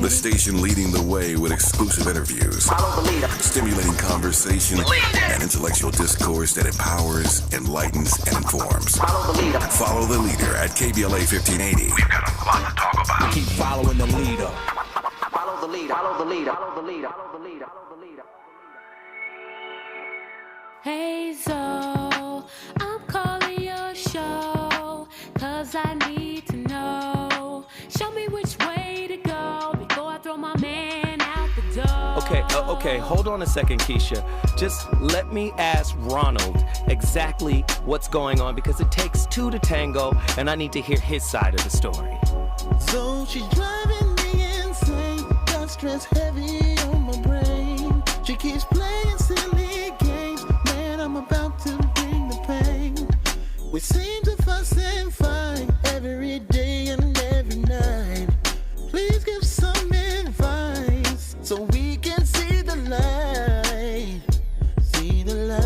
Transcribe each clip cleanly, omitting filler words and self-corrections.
The station leading the way with exclusive interviews, Follow the leader. stimulating conversation, and intellectual discourse that empowers, enlightens, and informs. Follow the leader. Follow the leader at KBLA 1580. We've got a lot to talk about. Keep following the leader. Follow the leader. Follow the leader. Follow the leader. Follow the leader. Follow the leader. Hey, so I'm calling your show, 'cause I need to know. Show me which way to go before I throw my man out the door. Okay, hold on a second, Keisha. Just let me ask Ronald exactly what's going on, because it takes two to tango, and I need to hear his side of the story. So she's driving me insane, got stress heavy on my brain. She keeps playing silly games, man, I'm about to bring the pain. We seem to fuss and fight every day and every night. Please give some advice so we can see the light, see the light.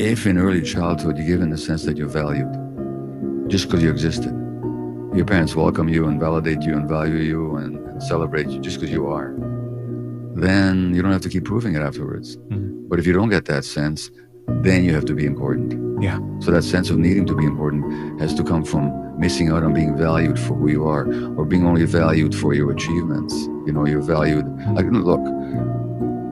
If in early childhood you're given the sense that you're valued just because you existed, your parents welcome you and validate you and value you and celebrate you just because you are, then you don't have to keep proving it afterwards. Mm-hmm. But if you don't get that sense, then you have to be important. Yeah. So that sense of needing to be important has to come from missing out on being valued for who you are, or being only valued for your achievements. You know, you're valued. Like, look,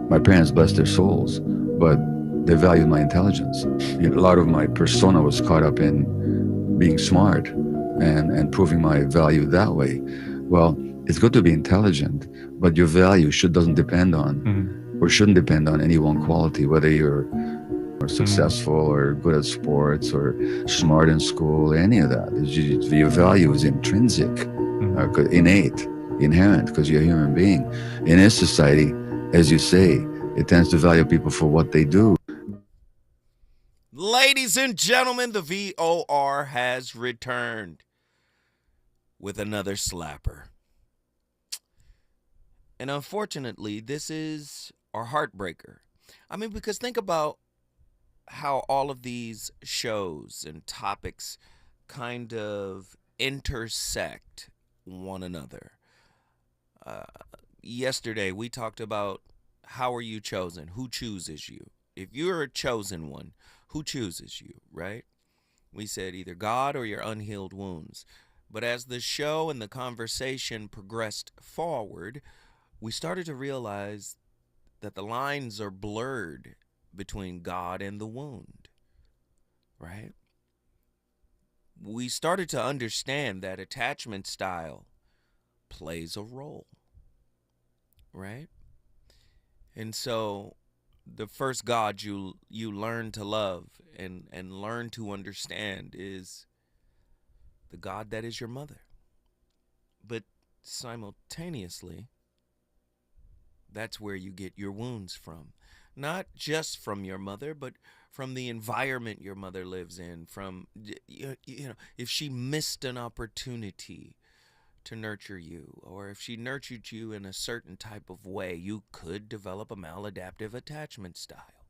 my parents, bless their souls, but they valued my intelligence. You know, a lot of my persona was caught up in being smart and proving my value that way. Well, it's good to be intelligent, but your value doesn't depend on, or shouldn't depend on any one quality, whether you're successful or good at sports or smart in school, any of that. Your value is intrinsic, innate, inherent, because you're a human being. In this society, as you say, it tends to value people for what they do. Ladies and gentlemen, the VOR has returned with another slapper. And unfortunately, this is our heartbreaker. I mean, because think about how all of these shows and topics kind of intersect one another. Yesterday, we talked about how are you chosen? Who chooses you? If you're a chosen one, who chooses you, right? We said either God or your unhealed wounds. But as the show and the conversation progressed forward, we started to realize that the lines are blurred between God and the wound, right? We started to understand that attachment style plays a role, right? And so the first God you learn to love and learn to understand is the God that is your mother. But simultaneously, that's where you get your wounds from. Not just from your mother, but from the environment your mother lives in, from, if she missed an opportunity to nurture you, or if she nurtured you in a certain type of way, you could develop a maladaptive attachment style.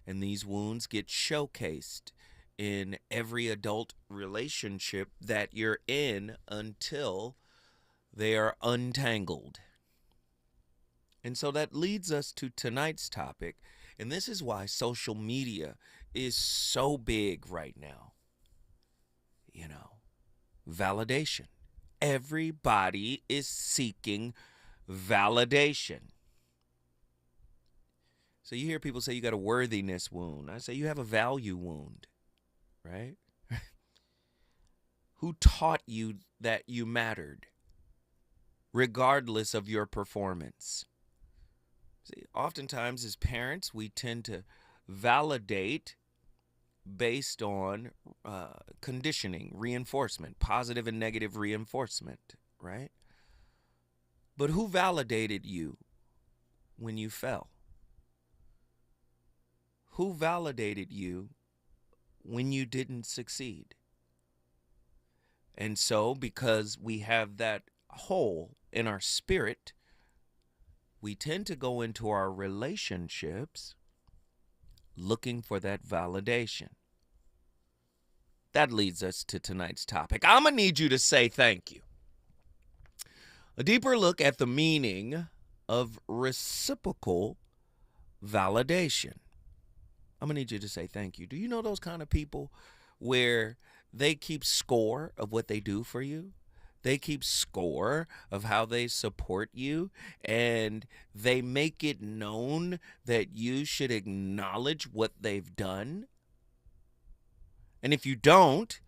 And these wounds get showcased in every adult relationship that you're in until they are untangled. And so that leads us to tonight's topic, and this is why social media is so big right now. Validation. Everybody is seeking validation. So you hear people say you got a worthiness wound. I say you have a value wound, right? Who taught you that you mattered, regardless of your performance? See, oftentimes as parents, we tend to validate based on conditioning, reinforcement, positive and negative reinforcement, right? But who validated you when you fell? Who validated you when you didn't succeed? And so, because we have that hole in our spirit, we tend to go into our relationships looking for that validation. That leads us to tonight's topic. I'm going to need you to say thank you. A deeper look at the meaning of reciprocal validation. I'm going to need you to say thank you. Do you know those kind of people where they keep score of what they do for you? They keep score of how they support you, and they make it known that you should acknowledge what they've done. And if you don't,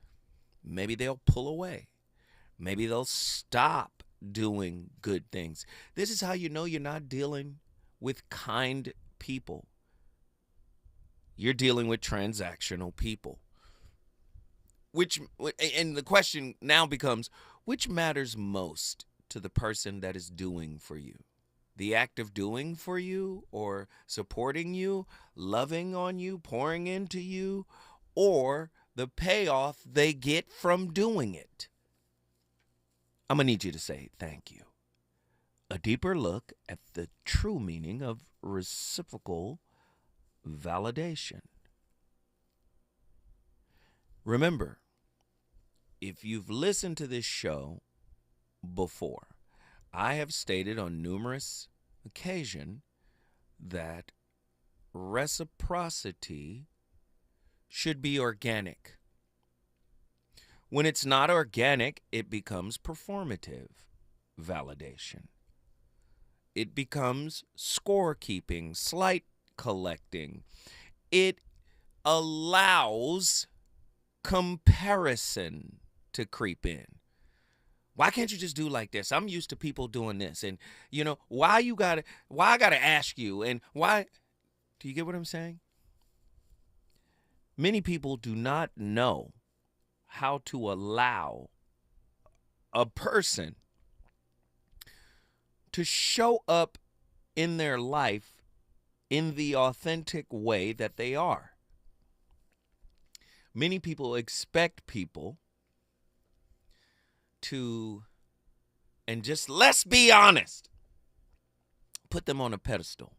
maybe they'll pull away. Maybe they'll stop doing good things. This is how you know you're not dealing with kind people. You're dealing with transactional people. And the question now becomes, which matters most to the person that is doing for you? The act of doing for you, or supporting you, loving on you, pouring into you, or the payoff they get from doing it? I'm going to need you to say thank you. A deeper look at the true meaning of reciprocal validation. Remember, if you've listened to this show before, I have stated on numerous occasions that reciprocity should be organic. When it's not organic, it becomes performative validation. It becomes scorekeeping, slight collecting. It allows comparison to creep in. Why can't you just do like this? I'm used to people doing this. And, why I got to ask you? And why? Do you get what I'm saying? Many people do not know how to allow a person to show up in their life in the authentic way that they are. Many people expect people to, and just let's be honest, put them on a pedestal.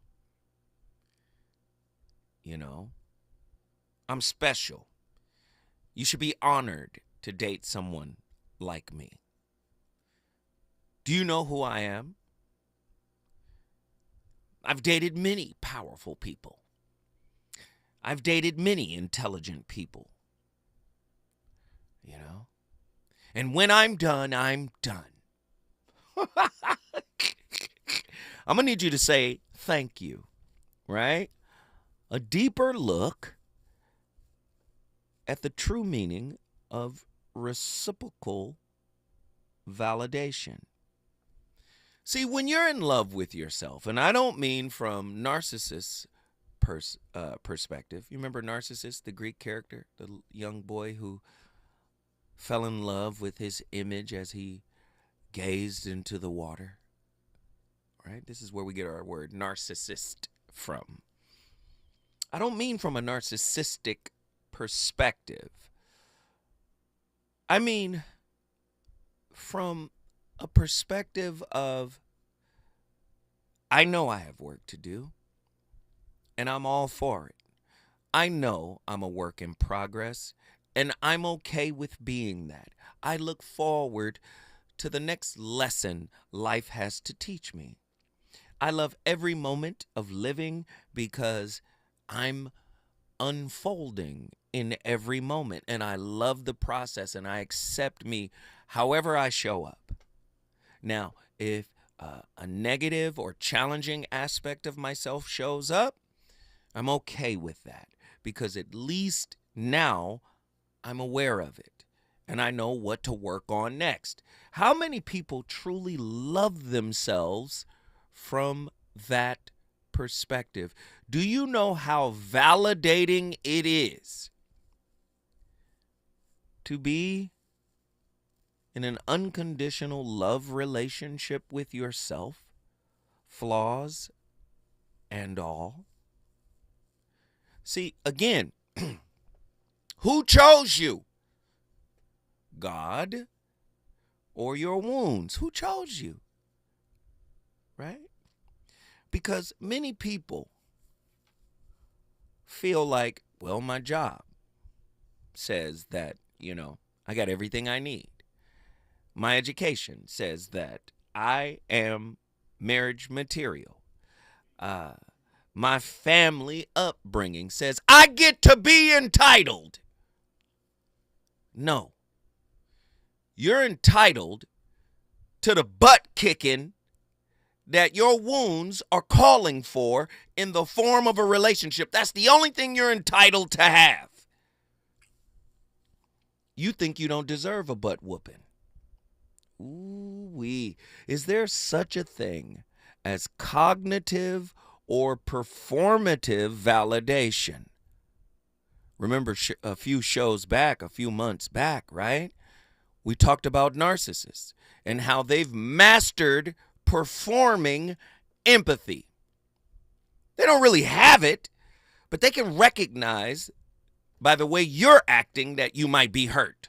I'm special. You should be honored to date someone like me. Do you know who I am? I've dated many powerful people. I've dated many intelligent people. And when I'm done, I'm done. I'm going to need you to say thank you, right? A deeper look at the true meaning of reciprocal validation. See, when you're in love with yourself, and I don't mean from narcissist's perspective. You remember Narcissus, the Greek character, the young boy who fell in love with his image as he gazed into the water, right? This is where we get our word narcissist from. I don't mean from a narcissistic perspective. I mean from a perspective of, I know I have work to do, and I'm all for it. I know I'm a work in progress, and I'm okay with being that. I look forward to the next lesson life has to teach me. I love every moment of living because I'm unfolding in every moment, and I love the process, and I accept me however I show up. Now, if a negative or challenging aspect of myself shows up, I'm okay with that, because at least now I'm aware of it and I know what to work on next. How many people truly love themselves from that perspective? Do you know how validating it is to be in an unconditional love relationship with yourself, flaws and all? See, again, who chose you? God or your wounds? Who chose you? Right? Because many people feel like, well, my job says that, I got everything I need. My education says that I am marriage material. My family upbringing says I get to be entitled. No. You're entitled to the butt kicking that your wounds are calling for in the form of a relationship. That's the only thing you're entitled to have. You think you don't deserve a butt whooping. Ooh-wee. Is there such a thing as cognitive or performative validation? Remember a few months back, right? We talked about narcissists and how they've mastered performing empathy. They don't really have it, but they can recognize by the way you're acting that you might be hurt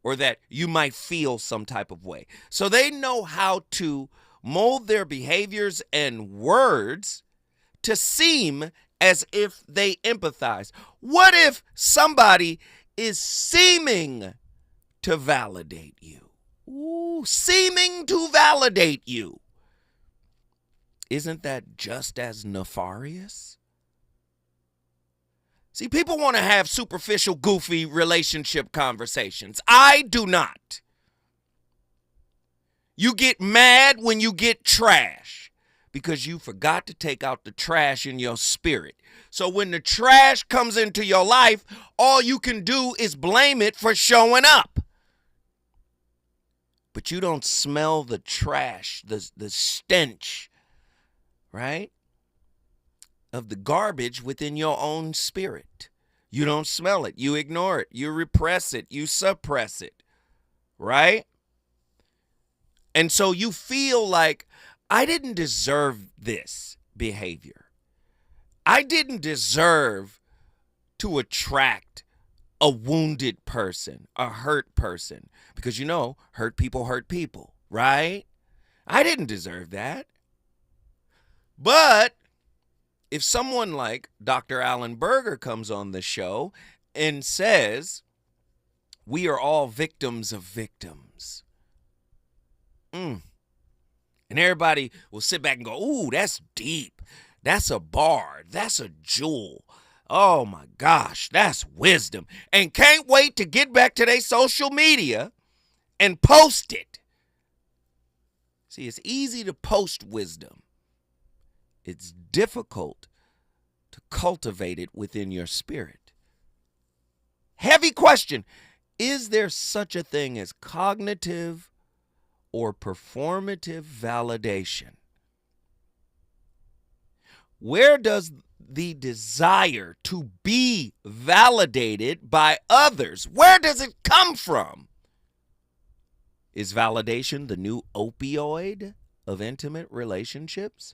or that you might feel some type of way. So they know how to mold their behaviors and words to seem as if they empathize. What if somebody is seeming to validate you? Ooh, seeming to validate you. Isn't that just as nefarious? See, people want to have superficial, goofy relationship conversations. I do not. You get mad when you get trash because you forgot to take out the trash in your spirit. So when the trash comes into your life, all you can do is blame it for showing up. But you don't smell the trash, the stench, right, of the garbage within your own spirit. You don't smell it. You ignore it. You repress it. You suppress it, right? And so you feel like, I didn't deserve this behavior. I didn't deserve to attract a wounded person, a hurt person, because hurt people, right? I didn't deserve that. But if someone like Dr. Alan Berger comes on the show and says, we are all victims of victims, and everybody will sit back and go, ooh, that's deep. That's a bar. That's a jewel. Oh my gosh, that's wisdom. And can't wait to get back to their social media and post it. See, it's easy to post wisdom. It's difficult to cultivate it within your spirit. Heavy question. Is there such a thing as cognitive or performative validation? Where does the desire to be validated by others, where does it come from? Is validation the new opioid of intimate relationships?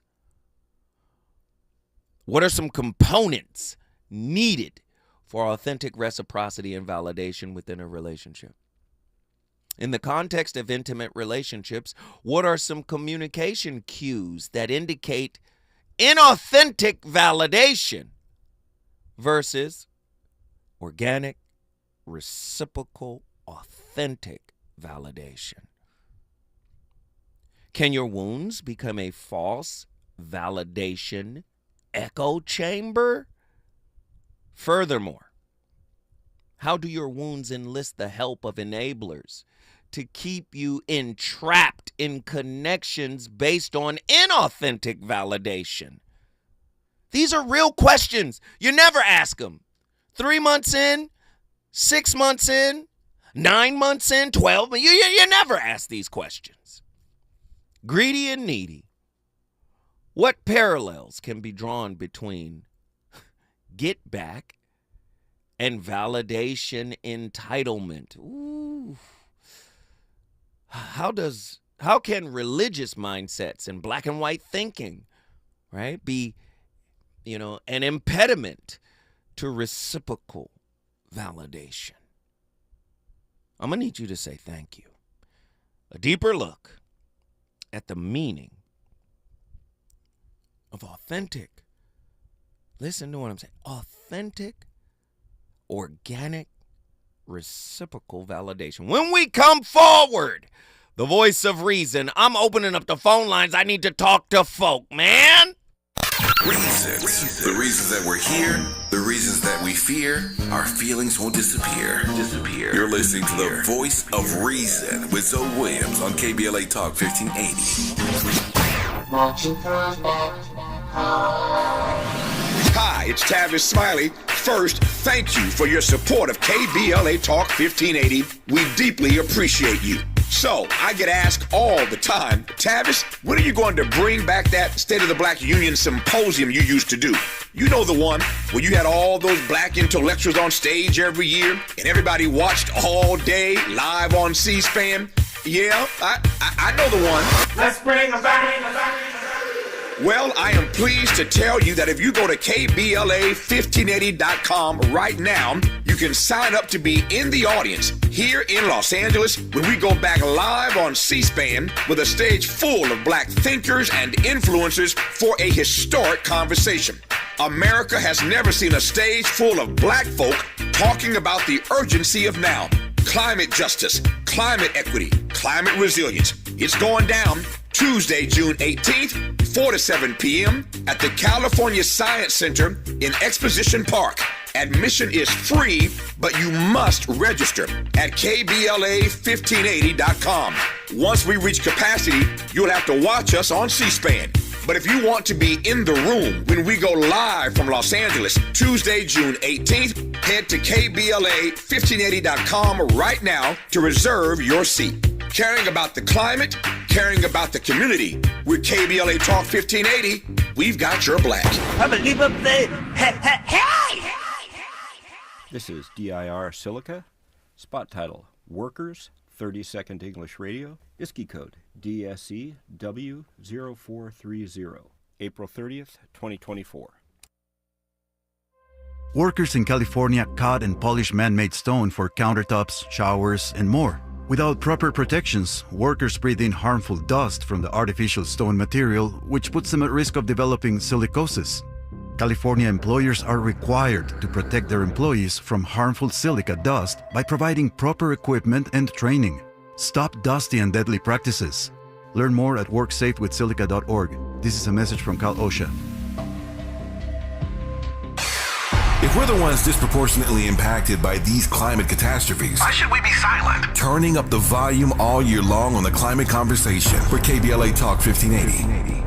What are some components needed for authentic reciprocity and validation within a relationship. In the context of intimate relationships, what are some communication cues that indicate inauthentic validation versus organic, reciprocal, authentic validation? Can your wounds become a false validation echo chamber? Furthermore, how do your wounds enlist the help of enablers to keep you entrapped in connections based on inauthentic validation? These are real questions. You never ask them. 3 months in, 6 months in, 9 months in, 12. You never ask these questions. Greedy and needy. What parallels can be drawn between get back and validation entitlement? Ooh. How can religious mindsets and black and white thinking, right, be, an impediment to reciprocal validation? I'm going to need you to say thank you. A deeper look at the meaning of authentic. Listen to what I'm saying. Authentic, organic, reciprocal validation. When we come forward, the voice of reason, I'm opening up the phone lines. I need to talk to folk, man. Reasons. The reasons that we're here, the reasons that we fear, our feelings won't disappear. You're listening to the voice of reason with Zoe Williams on KBLA Talk 1580. Hi, it's Tavis Smiley. First, thank you for your support of KBLA Talk 1580. We deeply appreciate you. So, I get asked all the time, Tavis, when are you going to bring back that State of the Black Union symposium you used to do? You know the one where you had all those black intellectuals on stage every year and everybody watched all day live on C-SPAN? Yeah, I know the one. Let's bring them back. Well, I am pleased to tell you that if you go to KBLA1580.com right now, you can sign up to be in the audience here in Los Angeles when we go back live on C-SPAN with a stage full of black thinkers and influencers for a historic conversation. America has never seen a stage full of black folk talking about the urgency of now. Climate justice, climate equity, climate resilience. It's going down Tuesday, June 18th, 4 to 7 p.m. at the California Science Center in Exposition Park. Admission is free, but you must register at KBLA1580.com. Once we reach capacity, you'll have to watch us on C-SPAN. But if you want to be in the room when we go live from Los Angeles, Tuesday, June 18th, head to KBLA1580.com right now to reserve your seat. Caring about the climate, caring about the community. With KBLA Talk 1580, we've got your black. I believe up there. Hey! This is DIR Silica. Spot title, Workers, 30-second English radio. ISKI code, DSE W0430. April 30th, 2024. Workers in California cut and polish man-made stone for countertops, showers, and more. Without proper protections, workers breathe in harmful dust from the artificial stone material, which puts them at risk of developing silicosis. California employers are required to protect their employees from harmful silica dust by providing proper equipment and training. Stop dusty and deadly practices. Learn more at worksafewithsilica.org. This is a message from Cal OSHA. If we're the ones disproportionately impacted by these climate catastrophes, why should we be silent? Turning up the volume all year long on the climate conversation for KBLA Talk 1580.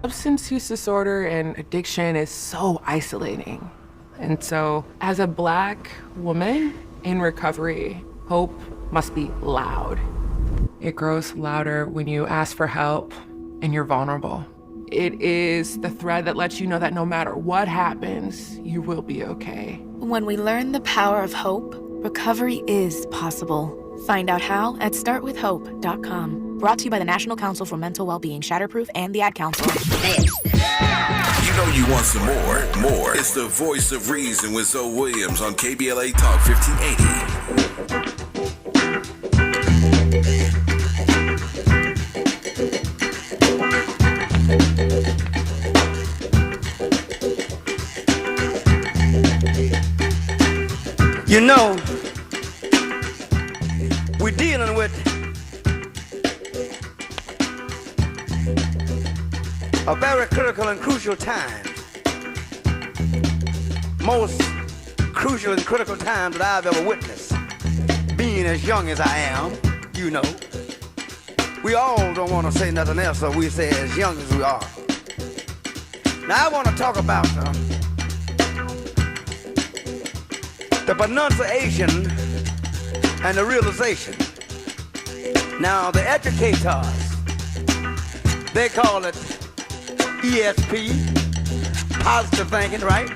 Substance use disorder and addiction is so isolating. And so, as a black woman in recovery, hope must be loud. It grows louder when you ask for help and you're vulnerable. It is the thread that lets you know that no matter what happens, you will be okay. When we learn the power of hope, recovery is possible. Find out how at startwithhope.com. Brought to you by the National Council for Mental Wellbeing, Shatterproof, and the Ad Council. You know you want some more. It's the voice of reason with Zoe Williams on KBLA Talk 1580. You know, we're dealing with a very critical and crucial time. Most crucial and critical time that I've ever witnessed. Being as young as I am, you know. We all don't want to say nothing else, so we say as young as we are. Now I want to talk about the pronunciation and the realization. Now the educators, they call it ESP, positive thinking, right?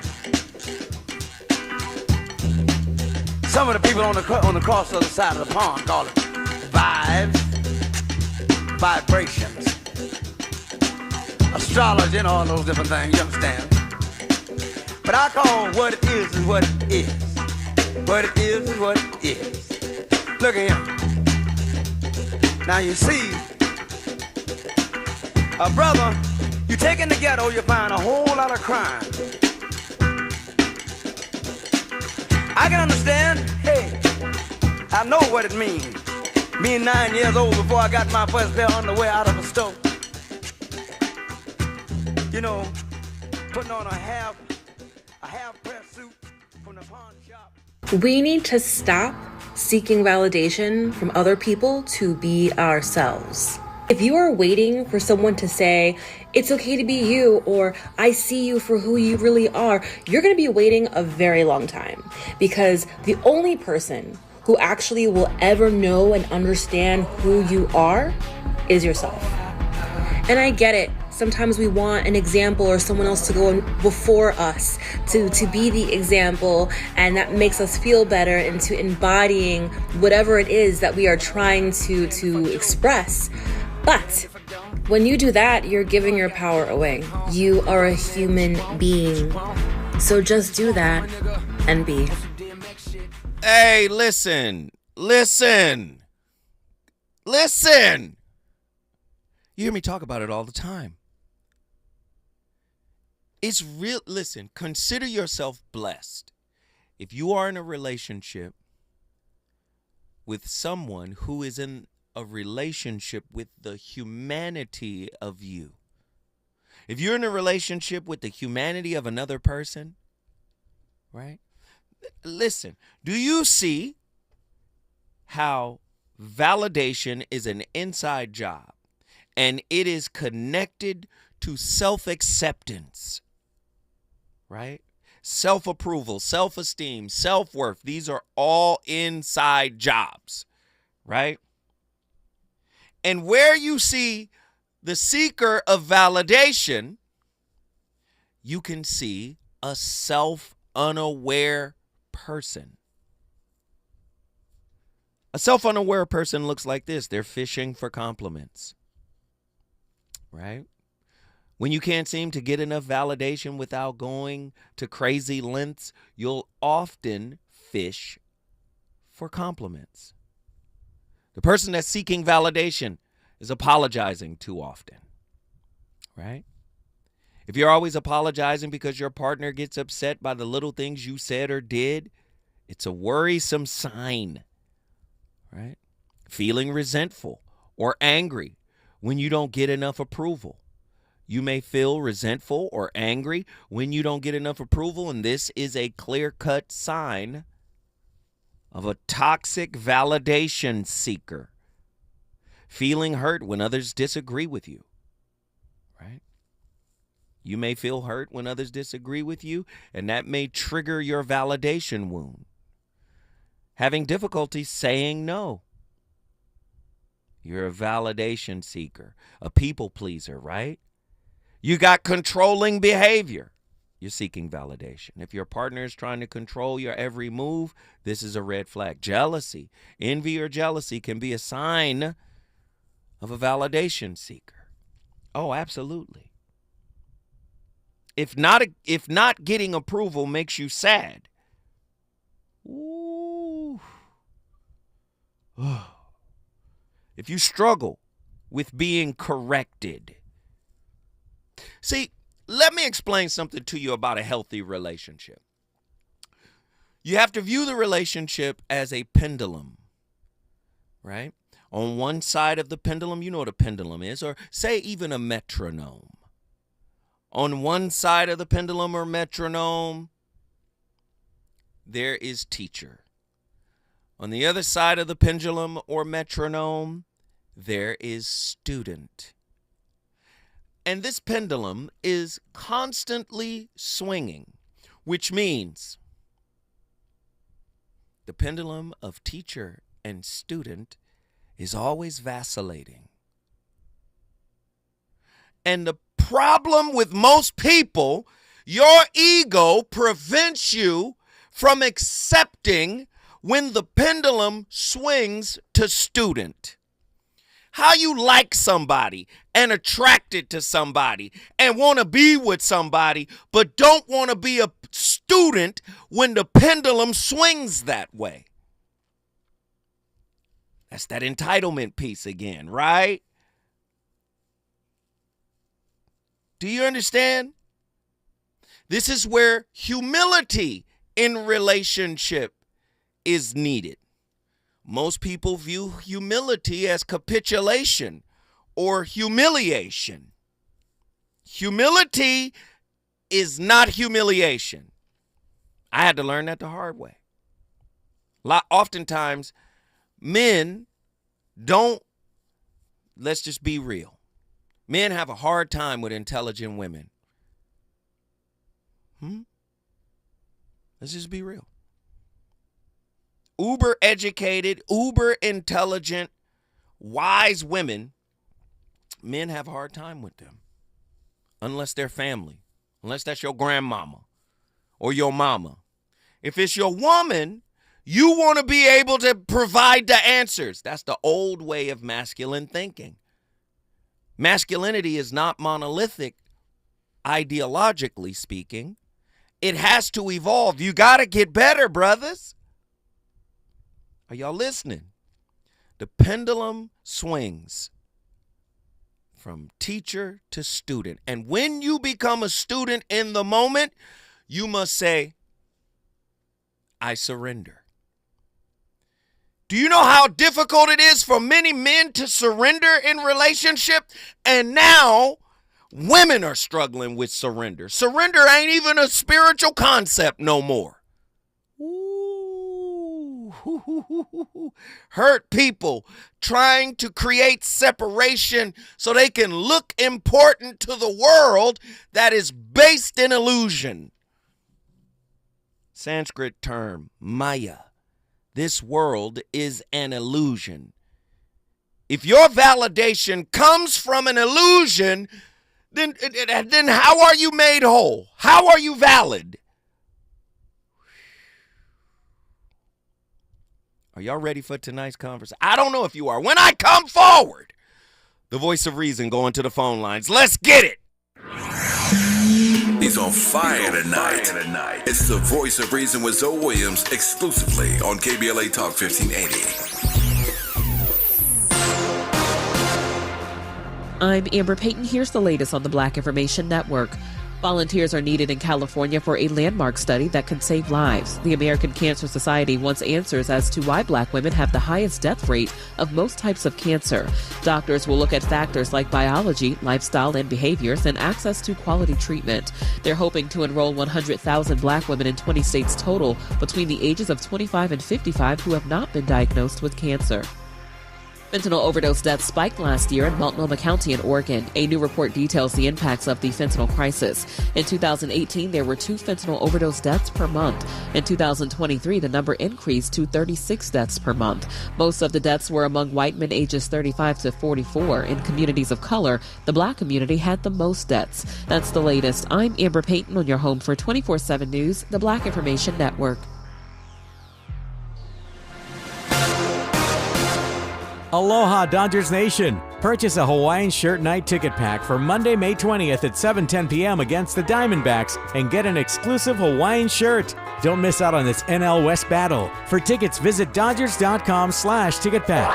Some of the people on the cross other side of the pond call it vibes, vibrations, astrology, and all those different things, you understand? But I call what it is what it is. What it is what it is. Look at him. Now you see, a brother, you take in the ghetto, you find a whole lot of crime. I can understand, hey, I know what it means. Being 9 years old before I got my first pair of underwear out of the store. You know, putting on a half-pressed suit from the pawn shop. We need to stop seeking validation from other people to be ourselves. If you are waiting for someone to say, it's okay to be you, or I see you for who you really are, you're going to be waiting a very long time, because the only person who actually will ever know and understand who you are is yourself. And I get it. Sometimes we want an example or someone else to go before us to be the example, and that makes us feel better into embodying whatever it is that we are trying to express. But when you do that, you're giving your power away. You are a human being. So just do that and be. Hey, listen. You hear me talk about it all the time. It's real. Listen, consider yourself blessed if you are in a relationship with someone who is in a relationship with the humanity of you. If you're in a relationship with the humanity of another person, right? Listen, do you see how validation is an inside job and it is connected to self-acceptance, right? Self-approval, self-esteem, self-worth. These are all inside jobs, right? And where you see the seeker of validation, you can see a self-unaware person. A self-unaware person looks like this. They're fishing for compliments, right? When you can't seem to get enough validation without going to crazy lengths, you'll often fish for compliments. The person that's seeking validation is apologizing too often, right? If you're always apologizing because your partner gets upset by the little things you said or did, it's a worrisome sign, right? Feeling resentful or angry when you don't get enough approval. You may feel resentful or angry when you don't get enough approval, and this is a clear-cut sign of a toxic validation seeker. Feeling hurt when others disagree with you, right? You may feel hurt when others disagree with you, and that may trigger your validation wound. Having difficulty saying no. You're a validation seeker, a people pleaser, right? You got controlling behavior. You're seeking validation. If your partner is trying to control your every move, this is a red flag. Jealousy, envy, or jealousy can be a sign of a validation seeker. Oh, absolutely. If not getting approval makes you sad. Ooh. If you struggle with being corrected. See, let me explain something to you about a healthy relationship. You have to view the relationship as a pendulum, right? On one side of the pendulum, you know what a pendulum is, or say even a metronome. On one side of the pendulum or metronome, there is teacher. On the other side of the pendulum or metronome, there is student. And this pendulum is constantly swinging, which means the pendulum of teacher and student is always vacillating. And the problem with most people, your ego prevents you from accepting when the pendulum swings to student. How you like somebody and attracted to somebody and want to be with somebody, but don't want to be a student when the pendulum swings that way. That's that entitlement piece again, right? Do you understand? This is where humility in relationship is needed. Most people view humility as capitulation or humiliation. Humility is not humiliation. I had to learn that the hard way. Oftentimes, men don't, let's just be real. Men have a hard time with intelligent women. Let's just be real. Uber educated, uber intelligent, wise women, men have a hard time with them. Unless they're family. Unless that's your grandmama or your mama. If it's your woman, you want to be able to provide the answers. That's the old way of masculine thinking. Masculinity is not monolithic, ideologically speaking. It has to evolve. You got to get better, brothers. Are y'all listening? The pendulum swings from teacher to student. And when you become a student in the moment, you must say, I surrender. Do you know how difficult it is for many men to surrender in relationship? And now women are struggling with surrender. Surrender ain't even a spiritual concept no more. Hurt people trying to create separation so they can look important to the world that is based in illusion. Sanskrit term, Maya. This world is an illusion. If your validation comes from an illusion, then how are you made whole? How are you valid? Are y'all ready for tonight's conversation? I don't know if you are. When I come forward, the voice of reason going to the phone lines. Let's get it. He's on fire tonight. It's the voice of reason with Zoe Williams exclusively on KBLA Talk 1580. I'm Amber Payton. Here's the latest on the Black Information Network. Volunteers are needed in California for a landmark study that could save lives. The American Cancer Society wants answers as to why Black women have the highest death rate of most types of cancer. Doctors will look at factors like biology, lifestyle, and behaviors, and access to quality treatment. They're hoping to enroll 100,000 Black women in 20 states total between the ages of 25 and 55 who have not been diagnosed with cancer. Fentanyl overdose deaths spiked last year in Multnomah County in Oregon. A new report details the impacts of the fentanyl crisis. In 2018, there were 2 fentanyl overdose deaths per month. In 2023, the number increased to 36 deaths per month. Most of the deaths were among white men ages 35 to 44. In communities of color, the Black community had the most deaths. That's the latest. I'm Amber Payton on your home for 24/7 News, the Black Information Network. Aloha Dodgers Nation! Purchase a Hawaiian Shirt Night ticket pack for Monday, May 20th at 7:10 p.m. against the Diamondbacks and get an exclusive Hawaiian shirt. Don't miss out on this NL West battle. For tickets, visit Dodgers.com/ticketpack.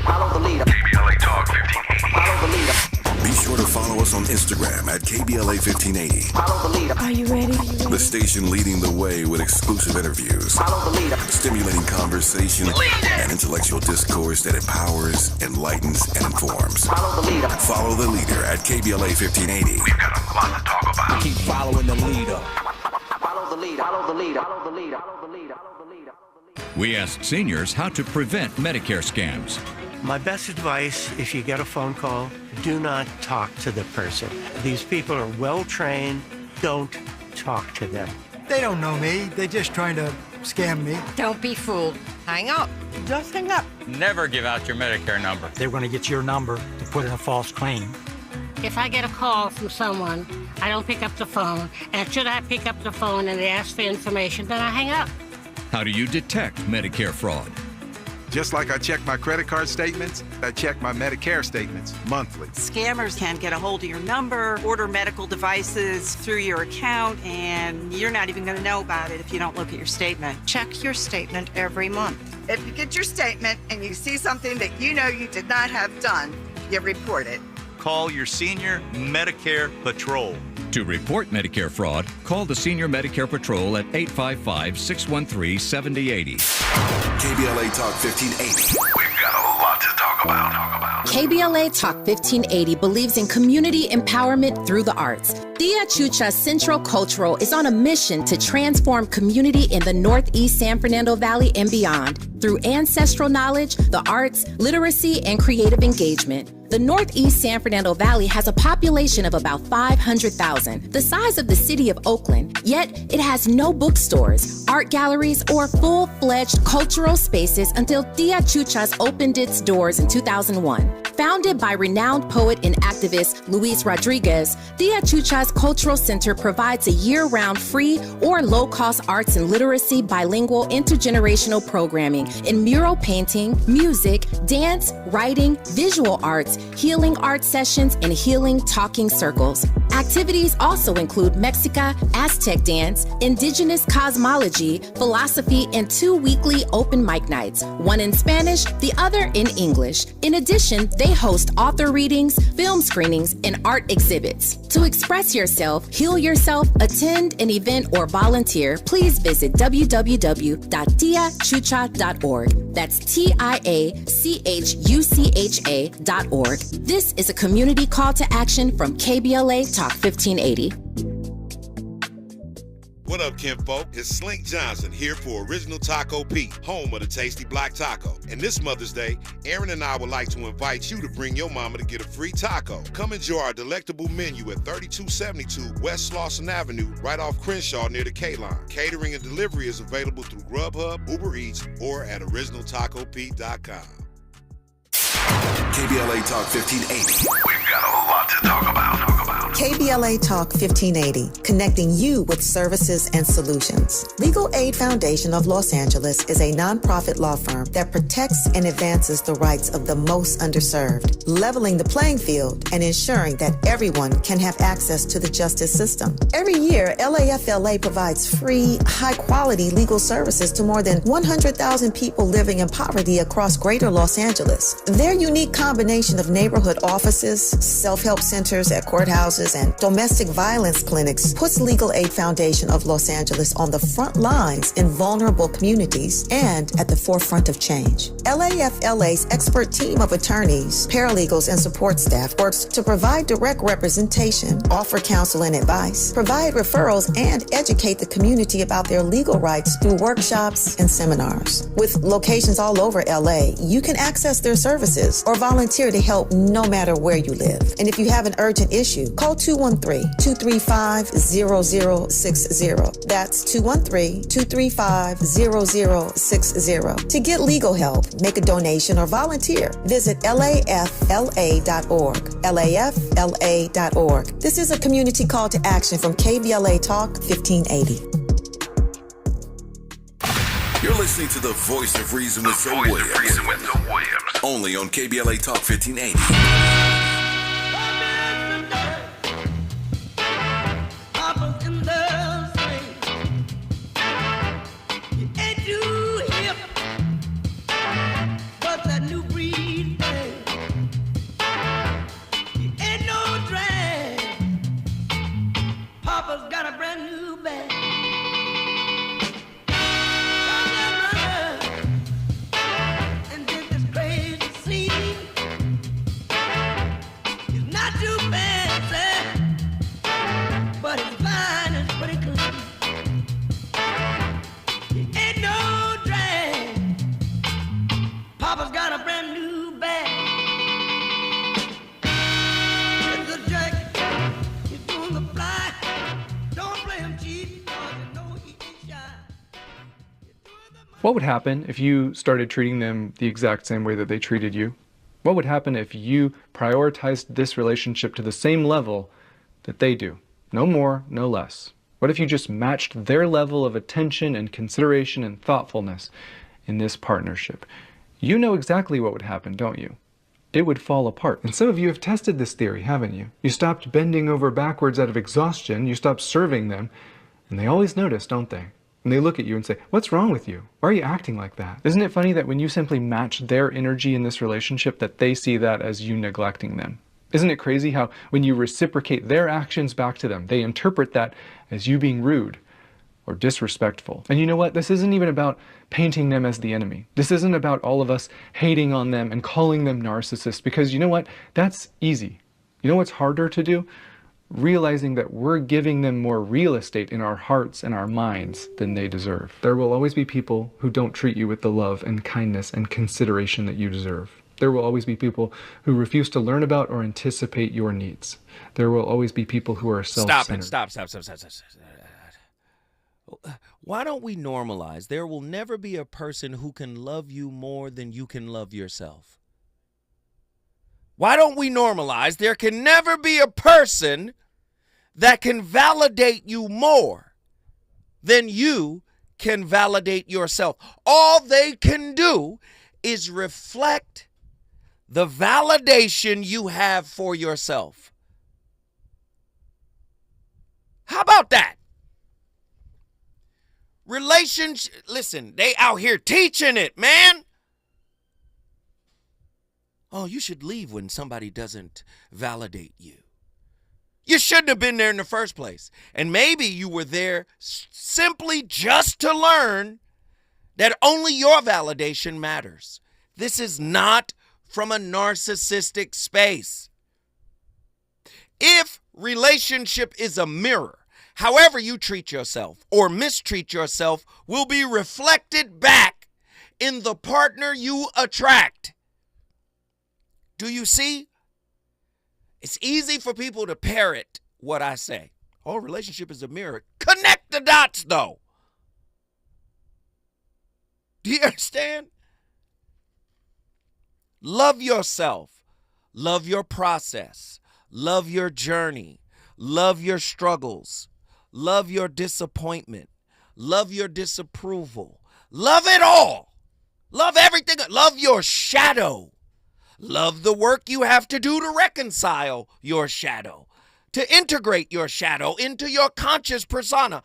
Follow the leader. KBLA Talk 1580. Follow the leader. Be sure to follow us on Instagram at KBLA 1580. Follow the leader. Are you ready? The station leading the way with exclusive interviews, Follow the leader. stimulating conversation, and intellectual discourse that empowers, enlightens, and informs. Follow the leader. Follow the leader at KBLA 1580. We've got a lot to talk about. Keep following the leader. Follow the leader. Follow the leader. Follow the leader. Follow the leader. Follow the leader. We asked seniors how to prevent Medicare scams. My best advice, if you get a phone call, do not talk to the person. These people are well trained. Don't talk to them. They don't know me. They're just trying to scam me. Don't be fooled. Hang up. Just hang up. Never give out your Medicare number. They're going to get your number to put in a false claim. If I get a call from someone, I don't pick up the phone. And should I pick up the phone and they ask for information, then I hang up. How do you detect Medicare fraud? Just like I check my credit card statements, I check my Medicare statements monthly. Scammers can get a hold of your number, order medical devices through your account, and you're not even going to know about it if you don't look at your statement. Check your statement every month. If you get your statement and you see something that you know you did not have done, you report it. Call your senior Medicare Patrol. To report Medicare fraud, call the Senior Medicare Patrol at 855-613-7080. KBLA Talk 1580. We've got a lot to talk about. KBLA Talk 1580 believes in community empowerment through the arts. Tia Chucha Central Cultural is on a mission to transform community in the Northeast San Fernando Valley and beyond through ancestral knowledge, the arts, literacy, and creative engagement. The Northeast San Fernando Valley has a population of about 500,000, the size of the city of Oakland, yet it has no bookstores, art galleries, or full-fledged cultural spaces until Tia Chuchas opened its doors in 2001. Founded by renowned poet and activist Luis Rodriguez, Tia Chuchas Cultural Center provides a year-round free or low-cost arts and literacy bilingual intergenerational programming in mural painting, music, dance, writing, visual arts, healing art sessions, and healing talking circles. Activities also include Mexica, Aztec dance, indigenous cosmology, philosophy, and 2 weekly open mic nights, one in Spanish, the other in English. In addition, they host author readings, film screenings, and art exhibits. To express yourself, heal yourself, attend an event, or volunteer, please visit www.tiachucha.org. That's TIACHUCHA.org. This is a community call to action from KBLA Talk 1580. What up, kinfolk? It's Slink Johnson here for Original Taco Pete, home of the tasty black taco. And this Mother's Day, Aaron and I would like to invite you to bring your mama to get a free taco. Come enjoy our delectable menu at 3272 West Slauson Avenue, right off Crenshaw near the K-Line. Catering and delivery is available through Grubhub, Uber Eats, or at originaltacopete.com. KBLA Talk 1580. We've got a lot to talk about. KBLA Talk 1580, connecting you with services and solutions. Legal Aid Foundation of Los Angeles is a nonprofit law firm that protects and advances the rights of the most underserved, leveling the playing field and ensuring that everyone can have access to the justice system. Every year, LAFLA provides free, high-quality legal services to more than 100,000 people living in poverty across greater Los Angeles. Their unique combination of neighborhood offices, self-help centers at courthouses, and domestic violence clinics puts Legal Aid Foundation of Los Angeles on the front lines in vulnerable communities and at the forefront of change. LAFLA's expert team of attorneys, paralegals, and support staff works to provide direct representation, offer counsel and advice, provide referrals, and educate the community about their legal rights through workshops and seminars. With locations all over LA, you can access their services or volunteer to help no matter where you live. And if you have an urgent issue, call 213-235-0060. That's 213-235-0060. To get legal help, make a donation, or volunteer, visit LAFLA.org. LAFLA.org. This is a community call to action from KBLA Talk 1580. You're listening to the voice of reason with Zoe Williams. Only on KBLA Talk 1580. What would happen if you started treating them the exact same way that they treated you? What would happen if you prioritized this relationship to the same level that they do? No more, no less. What if you just matched their level of attention and consideration and thoughtfulness in this partnership? You know exactly what would happen, don't you? It would fall apart. And some of you have tested this theory, haven't you? You stopped bending over backwards out of exhaustion, you stopped serving them, and they always notice, don't they? And they look at you and say, what's wrong with you? Why are you acting like that? Isn't it funny that when you simply match their energy in this relationship, that they see that as you neglecting them? Isn't it crazy how when you reciprocate their actions back to them, they interpret that as you being rude or disrespectful? And you know what? This isn't even about painting them as the enemy. This isn't about all of us hating on them and calling them narcissists, because you know what? That's easy. You know what's harder to do? Realizing that we're giving them more real estate in our hearts and our minds than they deserve. There will always be people who don't treat you with the love and kindness and consideration that you deserve. There will always be people who refuse to learn about or anticipate your needs. There will always be people who are self-centered. Stop. Why don't we normalize? There will never be a person who can love you more than you can love yourself. Why don't we normalize? There can never be a person that can validate you more than you can validate yourself. All they can do is reflect the validation you have for yourself. How about that? Relationship, listen, they out here teaching it, man. Oh, you should leave when somebody doesn't validate you. You shouldn't have been there in the first place. And maybe you were there simply just to learn that only your validation matters. This is not from a narcissistic space. If relationship is a mirror, however you treat yourself or mistreat yourself will be reflected back in the partner you attract. Do you see? It's easy for people to parrot what I say. Oh, relationship is a mirror. Connect the dots, though. Do you understand? Love yourself. Love your process. Love your journey. Love your struggles. Love your disappointment. Love your disapproval. Love it all. Love everything. Love your shadow. Love the work you have to do to reconcile your shadow, to integrate your shadow into your conscious persona.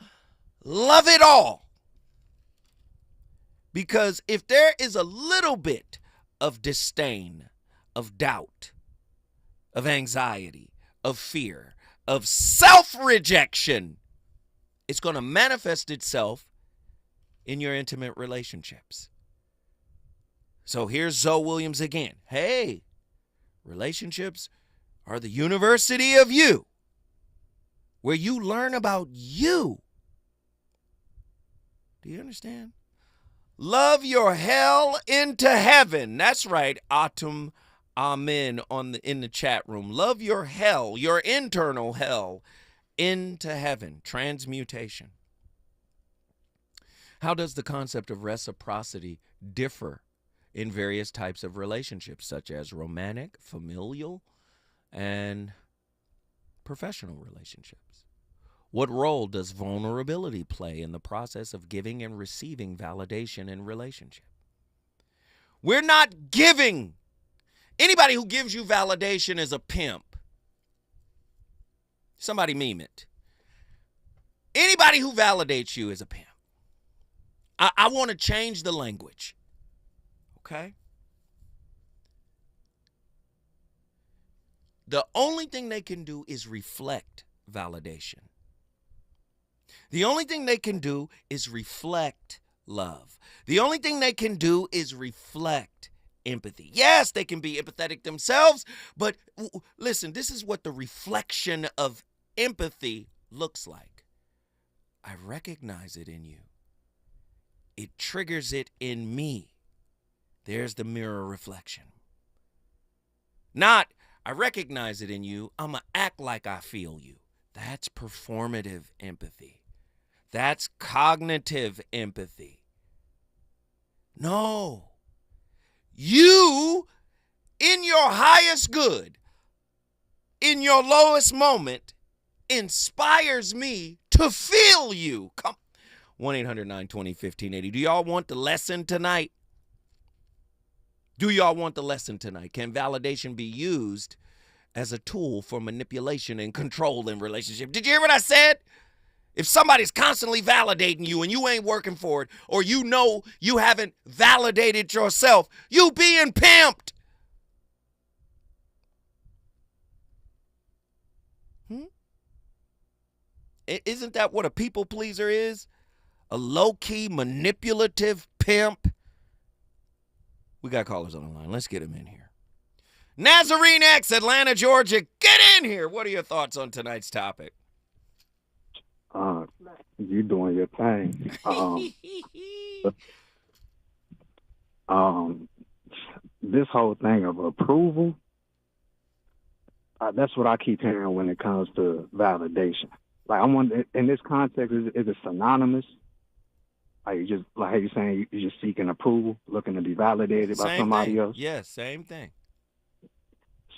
Love it all. Because if there is a little bit of disdain, of doubt, of anxiety, of fear, of self-rejection, it's going to manifest itself in your intimate relationships. So here's Zoe Williams again. Hey, relationships are the university of you, where you learn about you. Do you understand? Love your hell into heaven. That's right, Atum Amen in the chat room. Love your hell, your internal hell, into heaven. Transmutation. How does the concept of reciprocity differ in various types of relationships, such as romantic, familial, and professional relationships? What role does vulnerability play in the process of giving and receiving validation in relationship? We're not giving. Anybody who gives you validation is a pimp. Somebody meme it. Anybody who validates you is a pimp. I want to change the language. Okay? The only thing they can do is reflect validation. The only thing they can do is reflect love. The only thing they can do is reflect empathy. Yes, they can be empathetic themselves, but listen, this is what the reflection of empathy looks like. I recognize it in you. It triggers it in me. There's the mirror reflection. Not, I recognize it in you, I'm going to act like I feel you. That's performative empathy. That's cognitive empathy. No. You, in your highest good, in your lowest moment, inspires me to feel you. Come, 1-800-920-1580. Do y'all want the lesson tonight? Do y'all want the lesson tonight? Can validation be used as a tool for manipulation and control in relationship? Did you hear what I said? If somebody's constantly validating you and you ain't working for it, or you know you haven't validated yourself, you being pimped. Isn't that what a people pleaser is? A low-key, manipulative pimp? We got callers on the line. Let's get them in here. Nazarene X, Atlanta, Georgia. Get in here. What are your thoughts on tonight's topic? You doing your thing. This whole thing of approval, that's what I keep hearing when it comes to validation. Like, I wonder, in this context, is it synonymous? Like, you just, like how you're saying, you're just seeking approval, looking to be validated by somebody else? Yes, same thing.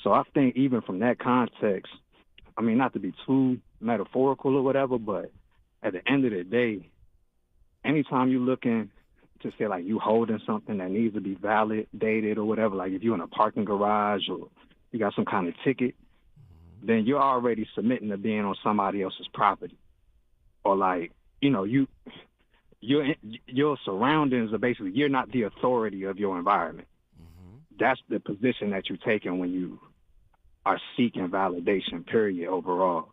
So I think even from that context, I mean, not to be too metaphorical or whatever, but at the end of the day, anytime you're looking to say, like, you holding something that needs to be validated or whatever, like if you're in a parking garage or you got some kind of ticket, then you're already submitting to being on somebody else's property. Or, like, you know, your surroundings are basically, you're not the authority of your environment. That's the position that you're taking when you are seeking validation, period, overall.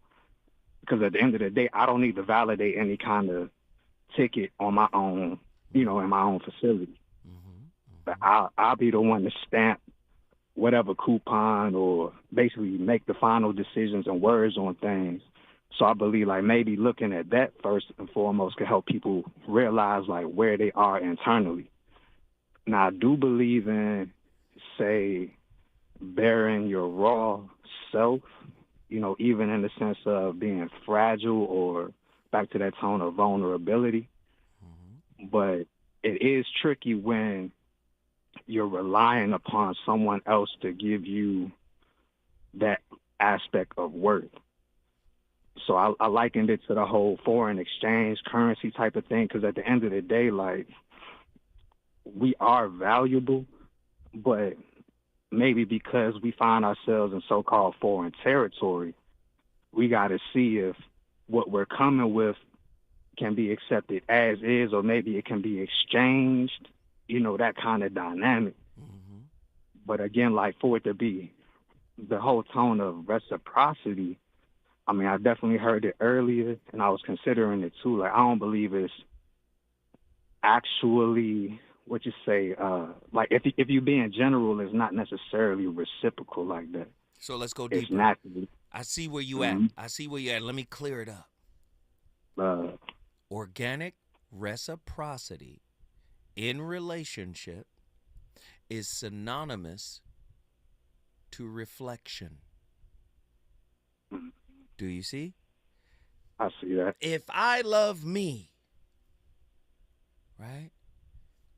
Because at the end of the day, I don't need to validate any kind of ticket on my own, you know, in my own facility. But I'll be the one to stamp whatever coupon or basically make the final decisions and words on things. So I believe, like, maybe looking at that first and foremost can help people realize, like, where they are internally. Now, I do believe in, say, bearing your raw self, you know, even in the sense of being fragile or back to that tone of vulnerability. But it is tricky when you're relying upon someone else to give you that aspect of worth. So I likened it to the whole foreign exchange currency type of thing, because at the end of the day, like, we are valuable, but maybe because we find ourselves in so-called foreign territory, we got to see if what we're coming with can be accepted as is, or maybe it can be exchanged, you know, that kind of dynamic. But again, like, for it to be the whole tone of reciprocity, I mean, I definitely heard it earlier, and I was considering it too. Like, I don't believe it's actually, what you say, like, if you being general, it's not necessarily reciprocal like that. So let's go deeper. It's naturally. I see where you at. I see where you at. Let me clear it up. Organic reciprocity in relationship is synonymous to reflection. Do you see? I see that. If I love me, right,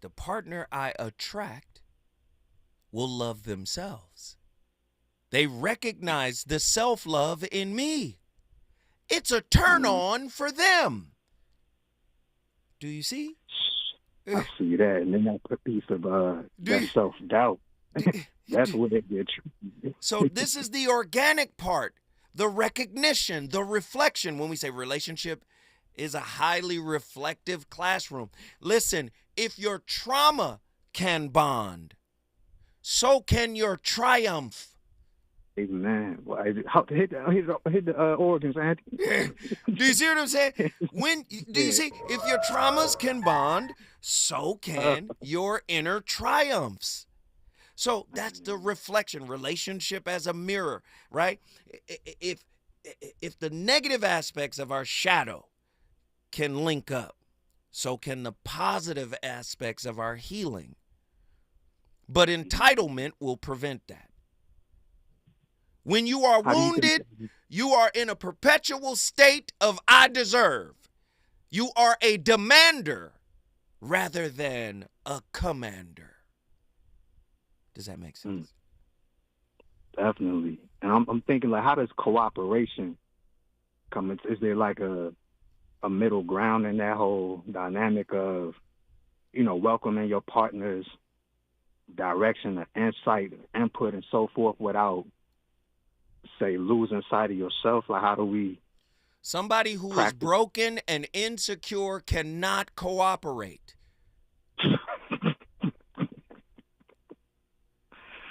the partner I attract will love themselves. They recognize the self-love in me. It's a turn on for them. Do you see? I see that, and then that piece of that self-doubt. That's what it gets. So this is the organic part, the recognition, the reflection. When we say relationship is a highly reflective classroom. Listen, if your trauma can bond, so can your triumph. Amen. Well, hit the organs, Andy. Do you see what I'm saying? Do you see? If your traumas can bond, so can your inner triumphs. So that's the reflection, relationship as a mirror, right? If the negative aspects of our shadow can link up, so can the positive aspects of our healing. But entitlement will prevent that. When you are wounded, you are in a perpetual state of I deserve. You are a demander rather than a commander. Does that make sense? Definitely. And I'm thinking, like, how does cooperation come into? Is there like a middle ground in that whole dynamic of, welcoming your partner's direction, the insight, input, and so forth without, say, losing sight of yourself? Like, how do we? Somebody who is broken and insecure cannot cooperate.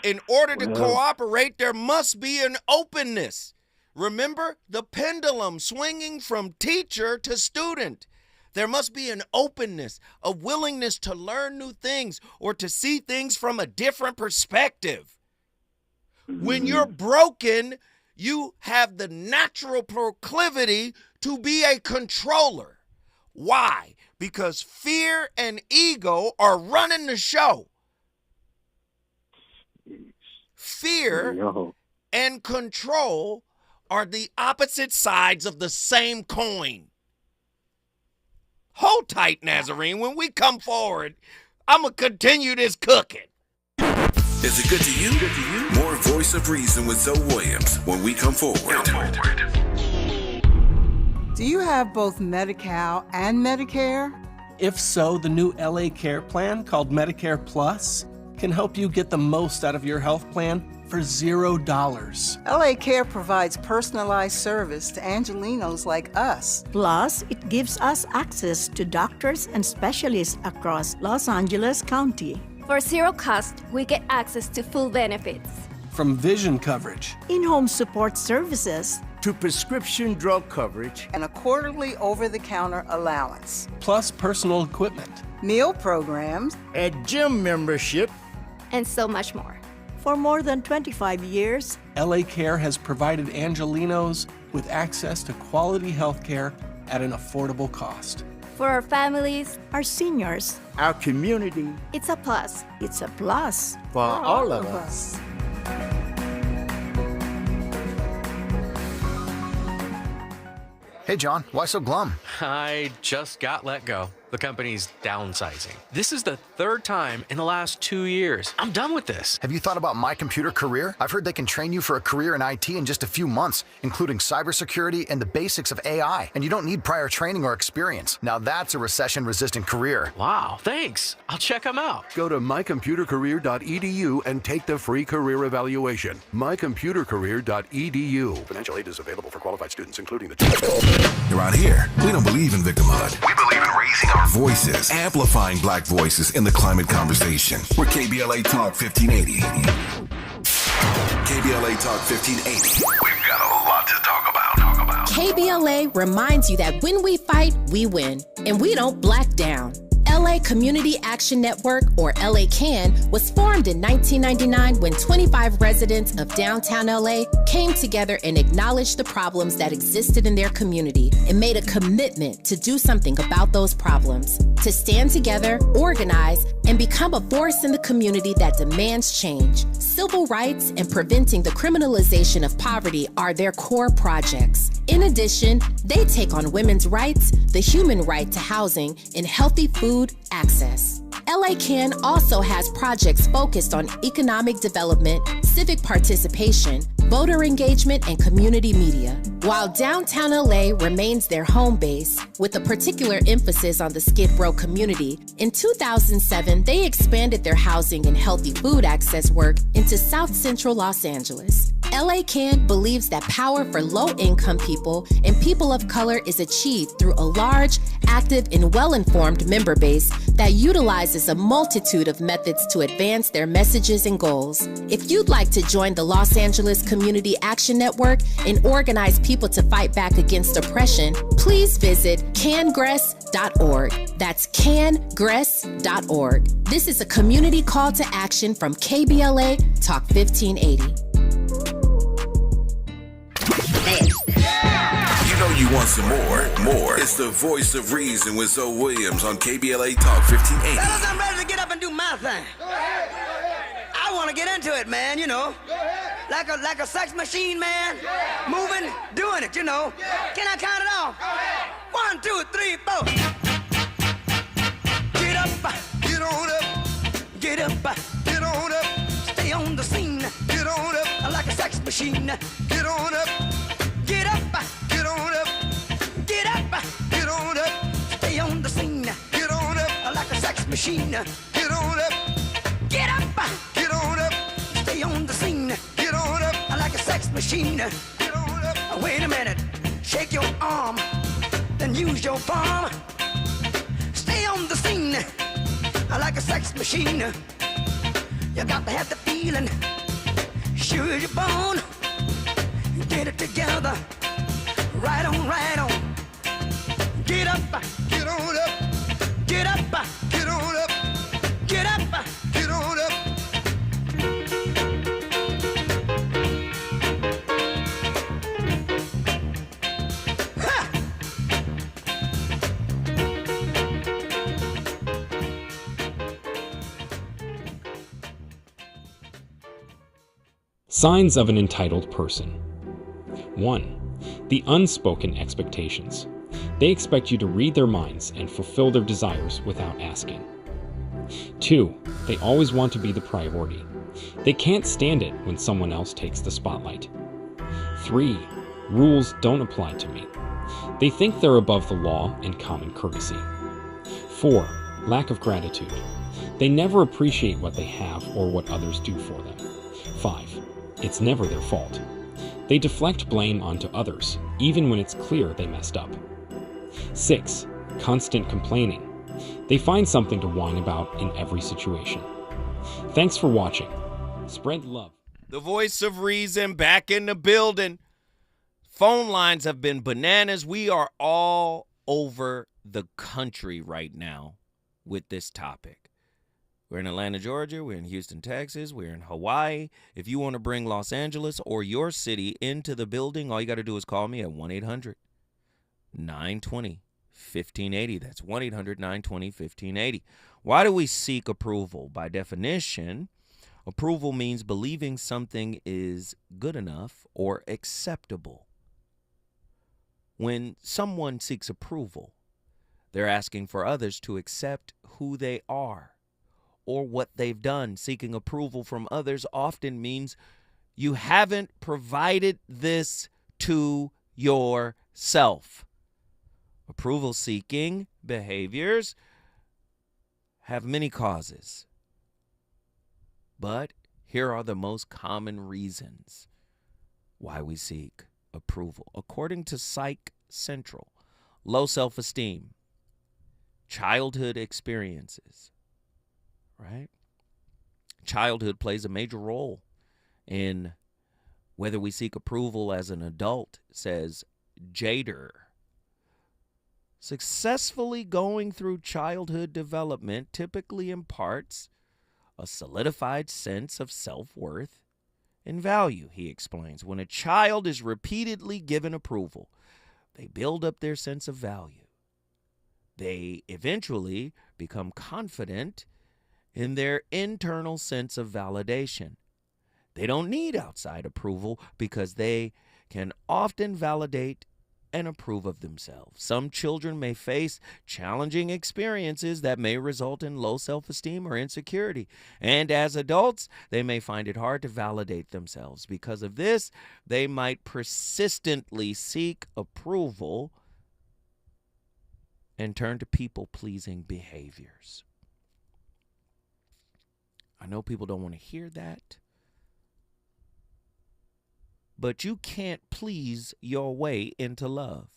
In order to cooperate, there must be an openness. Remember the pendulum swinging from teacher to student. There must be an openness, a willingness to learn new things or to see things from a different perspective. When you're broken, you have the natural proclivity to be a controller. Why? Because fear and ego are running the show. Fear and control are the opposite sides of the same coin. Hold tight, Nazarene. When we come forward, I'm going to continue this cooking. Is it good to you? More Voice of Reason with Zoe Williams when we come forward. Do you have both Medi-Cal and Medicare? If so, the new LA Care plan called Medicare Plus can help you get the most out of your health plan for $0. LA Care provides personalized service to Angelinos like us. Plus, it gives us access to doctors and specialists across Los Angeles County. For zero cost, we get access to full benefits. From vision coverage, in-home support services, to prescription drug coverage, and a quarterly over-the-counter allowance. Plus personal equipment, meal programs, a gym membership, and so much more. For more than 25 years, LA Care has provided Angelinos with access to quality health care at an affordable cost. For our families, our seniors, our community, it's a plus. It's a plus for all of us. Hey, John, why so glum? I just got let go. The company's downsizing. This is the third time in the last 2 years. I'm done with this. Have you thought about My Computer Career? I've heard they can train you for a career in IT in just a few months, including cybersecurity and the basics of AI. And you don't need prior training or experience. Now that's a recession-resistant career. Wow, thanks. I'll check them out. Go to mycomputercareer.edu and take the free career evaluation. mycomputercareer.edu. Financial aid is available for qualified students, including the... Around here, we don't believe in victimhood. We believe in raising our voices, amplifying black voices in the climate conversation. We're KBLA Talk 1580. KBLA Talk 1580. We've got a lot to talk about. KBLA reminds you that when we fight, we win, and we don't black down. LA Community Action Network, or LA CAN, was formed in 1999 when 25 residents of downtown LA came together and acknowledged the problems that existed in their community and made a commitment to do something about those problems, to stand together, organize, and become a force in the community that demands change. Civil rights and preventing the criminalization of poverty are their core projects. In addition, they take on women's rights, the human right to housing, and healthy food access. LA Can also has projects focused on economic development, civic participation, voter engagement, and community media. While downtown LA remains their home base, with a particular emphasis on the Skid Row community, in 2007, they expanded their housing and healthy food access work into South Central Los Angeles. LA Can believes that power for low-income people and people of color is achieved through a large, active, and well-informed member base that utilizes a multitude of methods to advance their messages and goals. If you'd like to join the Los Angeles Community Action Network and organize people to fight back against oppression, please visit cangress.org. That's cangress.org. This is a community call to action from KBLA Talk 1580. You know you want some more. It's the voice of reason with Zoe Williams on KBLA Talk 1580. Fellas, I'm ready to get up and do my thing. I want to get into it, man, you know. Like a sex machine, man. Moving, doing it, you know. Can I count it off? 1, 2, 3, 4. Get up, get on up. Get up, get on up. Stay on the scene. Get on up. Like a sex machine. Get on up. Get up, get on up. Get up, get on up. Stay on the scene. Get on up. Like a sex machine. Get on up. Get up, get on up. Stay on the scene. Get on up. Like a sex machine. Get on up. Wait a minute. Shake your arm. Then use your palm. Stay on the scene. Like a sex machine. You got to have the feeling. Sure you're born. Get it together. Right on, right on. Get up, get on up. Get up, get on up. Get up, get on up. Ha! Signs of an entitled person. 1. The unspoken expectations. They expect you to read their minds and fulfill their desires without asking. 2. They always want to be the priority. They can't stand it when someone else takes the spotlight. 3. Rules don't apply to me. They think they're above the law and common courtesy. 4. Lack of gratitude. They never appreciate what they have or what others do for them. 5. It's never their fault. They deflect blame onto others, even when it's clear they messed up. 6. Constant complaining. They find something to whine about in every situation. Thanks for watching. Spread love. The voice of reason back in the building. Phone lines have been bananas. We are all over the country right now with this topic. We're in Atlanta, Georgia. We're in Houston, Texas. We're in Hawaii. If you want to bring Los Angeles or your city into the building, all you got to do is call me at 1-800-920-1580. That's 1-800-920-1580. Why do we seek approval? By definition, approval means believing something is good enough or acceptable. When someone seeks approval, they're asking for others to accept who they are or what they've done. Seeking approval from others often means you haven't provided this to yourself. Approval-seeking behaviors have many causes, but here are the most common reasons why we seek approval. According to Psych Central, low self-esteem, childhood experiences, right? Childhood plays a major role in whether we seek approval as an adult, says Jader. Successfully going through childhood development typically imparts a solidified sense of self-worth and value, he explains. When a child is repeatedly given approval, they build up their sense of value. They eventually become confident in their internal sense of validation. They don't need outside approval because they can often validate and approve of themselves. Some children may face challenging experiences that may result in low self-esteem or insecurity. And as adults, they may find it hard to validate themselves. Because of this, they might persistently seek approval and turn to people-pleasing behaviors. I know people don't want to hear that, but you can't please your way into love.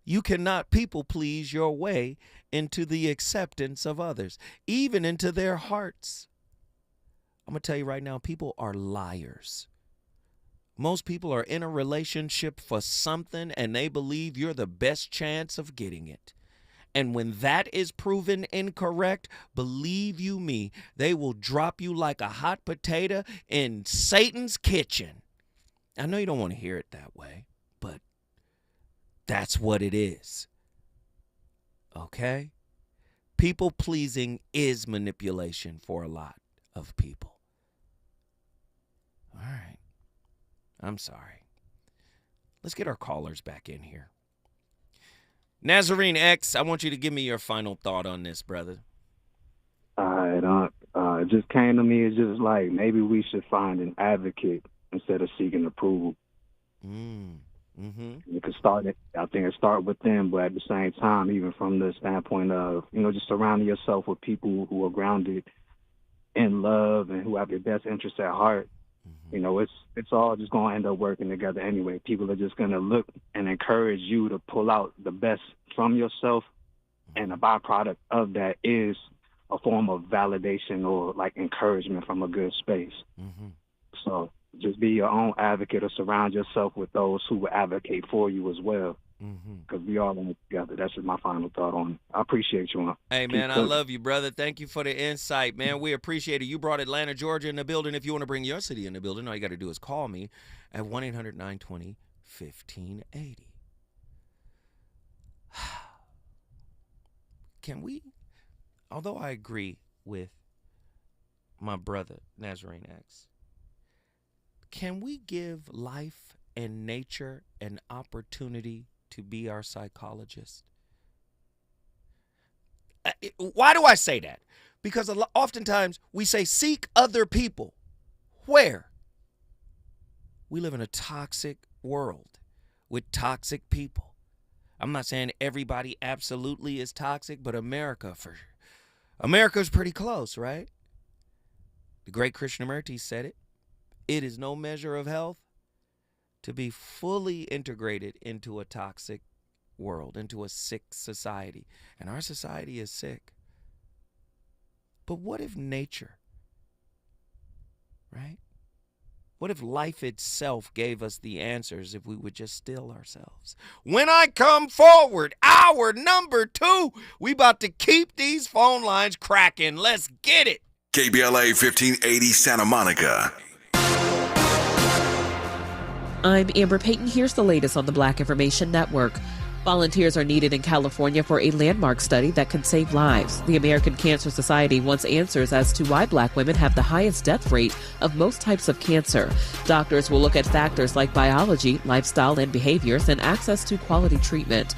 You cannot people please your way into the acceptance of others, even into their hearts. I'm going to tell you right now, people are liars. Most people are in a relationship for something and they believe you're the best chance of getting it. And when that is proven incorrect, believe you me, they will drop you like a hot potato in Satan's kitchen. I know you don't want to hear it that way, but that's what it is. Okay? People pleasing is manipulation for a lot of people. All right. I'm sorry. Let's get our callers back in here. Nazarene X, I want you to give me your final thought on this, brother. It just came to me. It's just like maybe we should find an advocate instead of seeking approval. You could start it. I think it start with them, but at the same time, even from the standpoint of, just surrounding yourself with people who are grounded in love and who have your best interests at heart. It's all just going to end up working together anyway. People are just going to look and encourage you to pull out the best from yourself, and a byproduct of that is a form of validation or like encouragement from a good space. So just be your own advocate or surround yourself with those who will advocate for you as well. Because we all in it together. That's just my final thought on it. I appreciate you. Hey, man, I love you, brother. Thank you for the insight, man. We appreciate it. You brought Atlanta, Georgia in the building. If you want to bring your city in the building, all you got to do is call me at 1-800-920-1580. Can we, although I agree with my brother, Nazarene X, can we give life and nature an opportunity to be our psychologist? Why do I say that? Because oftentimes we say seek other people. Where? We live in a toxic world with toxic people. I'm not saying everybody absolutely is toxic, but America's pretty close, right? The great Krishnamurti said it. It is no measure of health to be fully integrated into a toxic world, into a sick society. And our society is sick. But what if nature, right? What if life itself gave us the answers if we would just still ourselves? When I come forward, hour number 2, we about to keep these phone lines cracking. Let's get it. KBLA 1580 Santa Monica. I'm Amber Payton. Here's the latest on the Black Information Network. Volunteers are needed in California for a landmark study that could save lives. The American Cancer Society wants answers as to why Black women have the highest death rate of most types of cancer. Doctors will look at factors like biology, lifestyle and behaviors, and access to quality treatment.